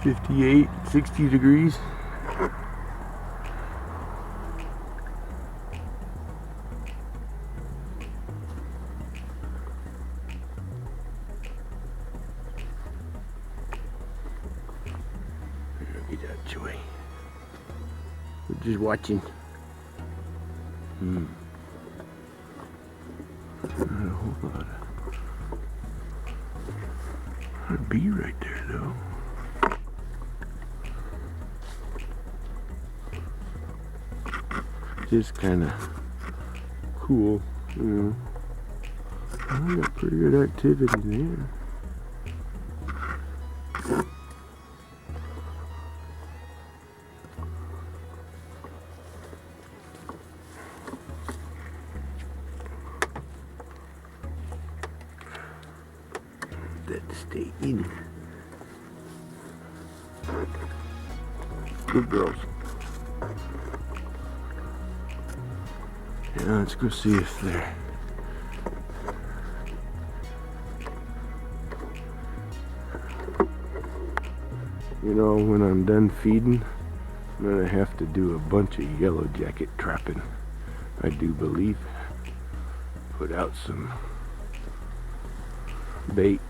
58, 60 degrees. Get out your way. We're just watching. Not a whole lot of bee right there though. Just kind of cool, you know. I got pretty good activity there. That to stay in. Good girls. Yeah, let's go see if they're when I'm done feeding, I'm gonna have to do a bunch of yellow jacket trapping, I do believe. Put out some bait.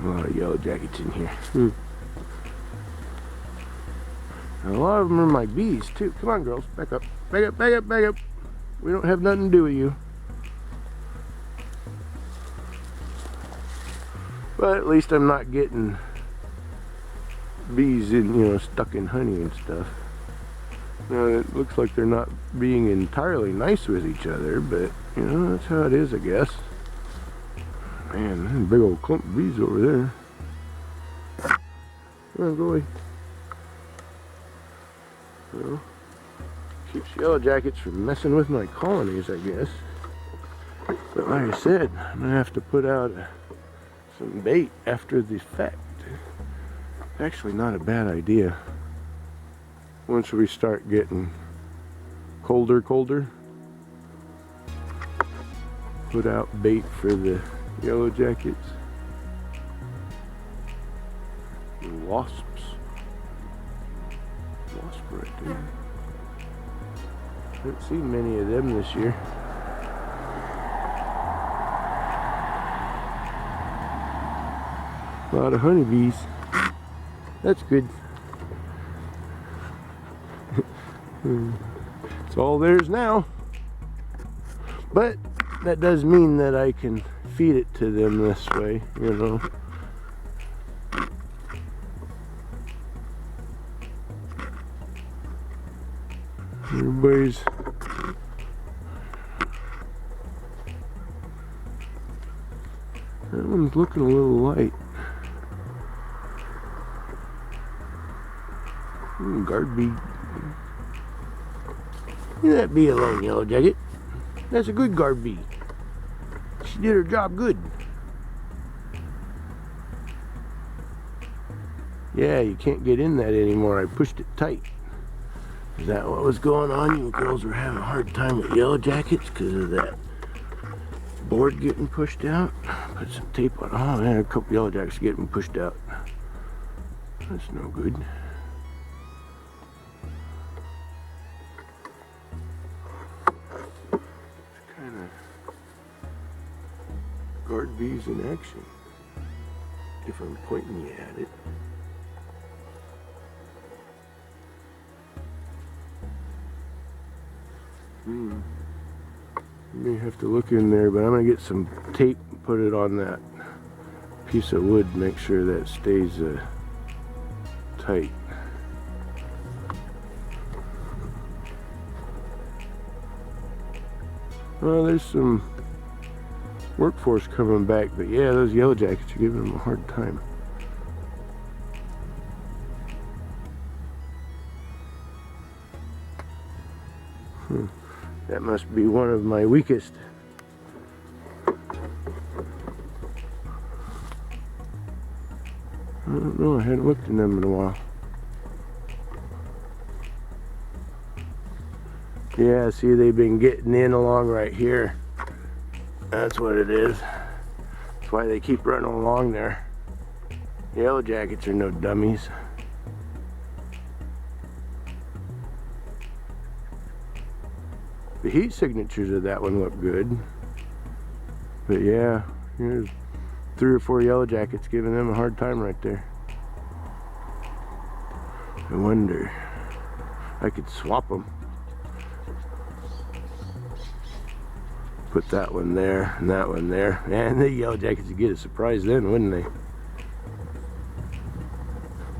A lot of yellow jackets in here. A lot of them are my bees too. Come on, girls, back up, back up, back up, back up. We don't have nothing to do with you. But at least I'm not getting bees in, stuck in honey and stuff. Now it looks like they're not being entirely nice with each other, but that's how it is, I guess. Man, there's a big old clump of bees over there. Come on, go away. Well, keeps yellow jackets from messing with my colonies, I guess. But like I said, I'm gonna have to put out some bait after the fact. Actually, not a bad idea. Once we start getting colder, put out bait for the yellow jackets. The wasps. Wasp right there. Haven't seen many of them this year. A lot of honeybees. That's good. It's all theirs now. But that does mean that I can feed it to them this way, Everybody's that one's looking a little light. Guard bee. Leave that bee alone, yellow jacket. That's a good guard bee. She did her job good. Yeah, you can't get in that anymore. I pushed it tight. Is that what was going on? You girls were having a hard time with yellow jackets because of that board getting pushed out? Put some tape on. Oh man, a couple yellow jackets getting pushed out. That's no good. It's kind of guard bees in action, if I'm pointing you at it. You may have to look in there, but I'm going to get some tape and put it on that piece of wood, make sure that stays tight. Well, there's some workforce coming back, but yeah, those yellow jackets are giving them a hard time. That must be one of my weakest. I don't know, I hadn't looked in them in a while. Yeah, see, they've been getting in along right here. That's what it is. That's why they keep running along there. Yellow jackets are no dummies. The heat signatures of that one look good. But yeah, here's 3 or 4 yellow jackets giving them a hard time right there. I wonder, I could swap them. Put that one there and that one there. And the yellow jackets would get a surprise then, wouldn't they?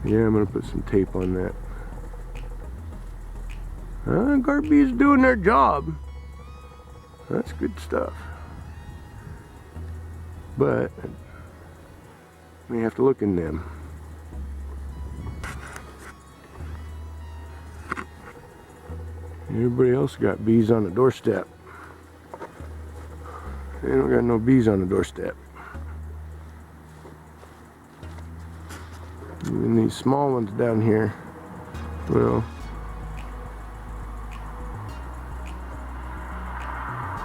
Yeah, I'm gonna put some tape on that. Garby's doing their job. That's good stuff. But we have to look in them. Everybody else got bees on the doorstep. They don't got no bees on the doorstep. Even these small ones down here, well,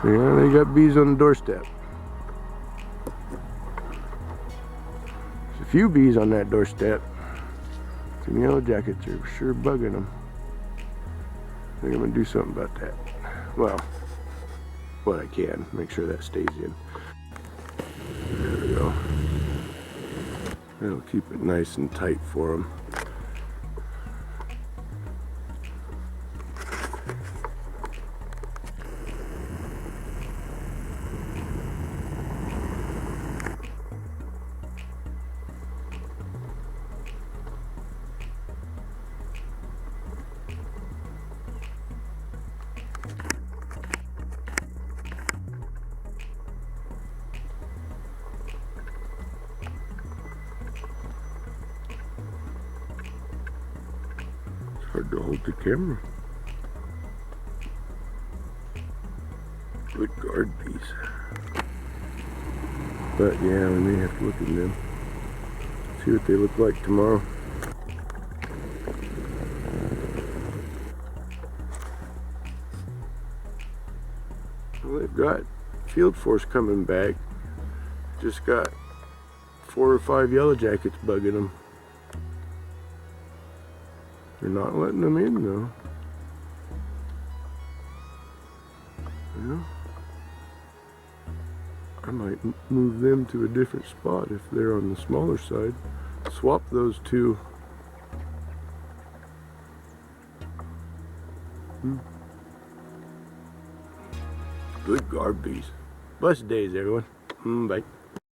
yeah, they got bees on the doorstep. There's a few bees on that doorstep. Some yellow jackets are sure bugging them. I think I'm gonna do something about that. Well, what I can, make sure that stays in. There we go. That'll keep it nice and tight for them. Hard to hold the camera. Good guard bees. But yeah, we may have to look at them. See what they look like tomorrow. Well, they've got field force coming back. Just got 4 or 5 yellow jackets bugging them. They're not letting them in though. Yeah. I might move them to a different spot if they're on the smaller side. Swap those two. Good guard bees. Blessed days, everyone. Bye.